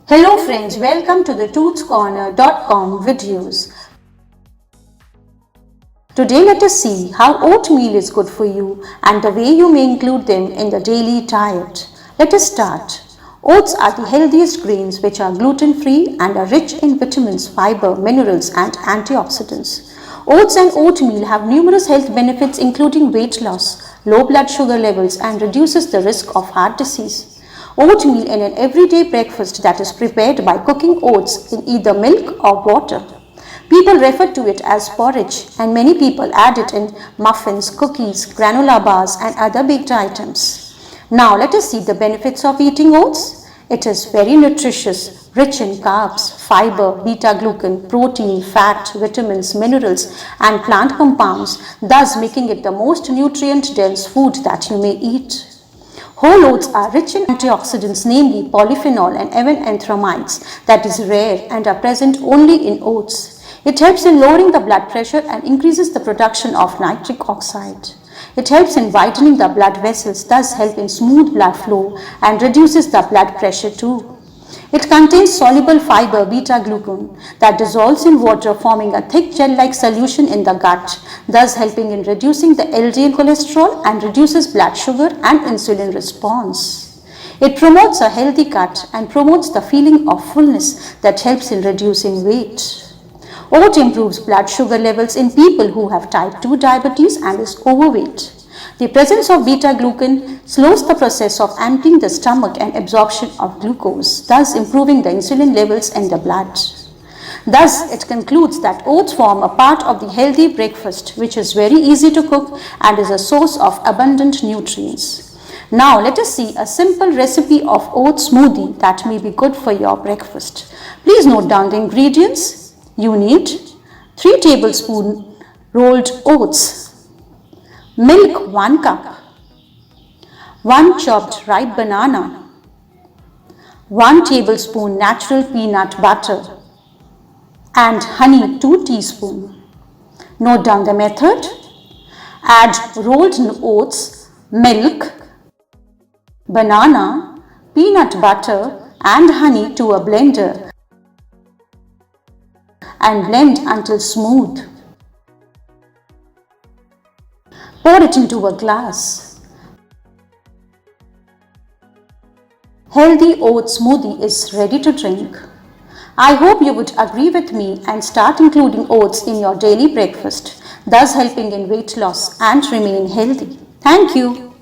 Hello friends, welcome to the toothscorner.com videos. Today let us see how oatmeal is good for you and the way you may include them in the daily diet. Let us start. Oats are the healthiest grains which are gluten-free and are rich in vitamins, fiber, minerals and antioxidants. Oats and oatmeal have numerous health benefits including weight loss, low blood sugar levels and reduces the risk of heart disease. Oatmeal in an everyday breakfast that is prepared by cooking oats in either milk or water. People refer to it as porridge and many people add it in muffins, cookies, granola bars and other baked items. Now let us see the benefits of eating oats. It is very nutritious, rich in carbs, fiber, beta-glucan, protein, fat, vitamins, minerals and plant compounds, thus making it the most nutrient-dense food that you may eat. Whole oats are rich in antioxidants, namely polyphenol and even anthracids, that is rare and are present only in oats. It helps in lowering the blood pressure and increases the production of nitric oxide. It helps in whitening the blood vessels, thus help in smooth blood flow and reduces the blood pressure too. It contains soluble fiber beta-glucan that dissolves in water forming a thick gel-like solution in the gut, thus helping in reducing the LDL cholesterol and reduces blood sugar and insulin response. It promotes a healthy gut and promotes the feeling of fullness that helps in reducing weight. Oat improves blood sugar levels in people who have type 2 diabetes and is overweight. The presence of beta-glucan slows the process of emptying the stomach and absorption of glucose, thus improving the insulin levels in the blood. Thus, it concludes that oats form a part of the healthy breakfast, which is very easy to cook and is a source of abundant nutrients. Now, let us see a simple recipe of oat smoothie that may be good for your breakfast. Please note down the ingredients. You need 3 tablespoons rolled oats, milk 1 cup, 1 chopped ripe banana, 1 tablespoon natural peanut butter and honey 2 teaspoons. Note down the method. Add rolled oats, milk, banana, peanut butter and honey to a blender and blend until smooth. Pour it into a glass. Healthy oat smoothie is ready to drink. I hope you would agree with me and start including oats in your daily breakfast, thus helping in weight loss and remain healthy. Thank you.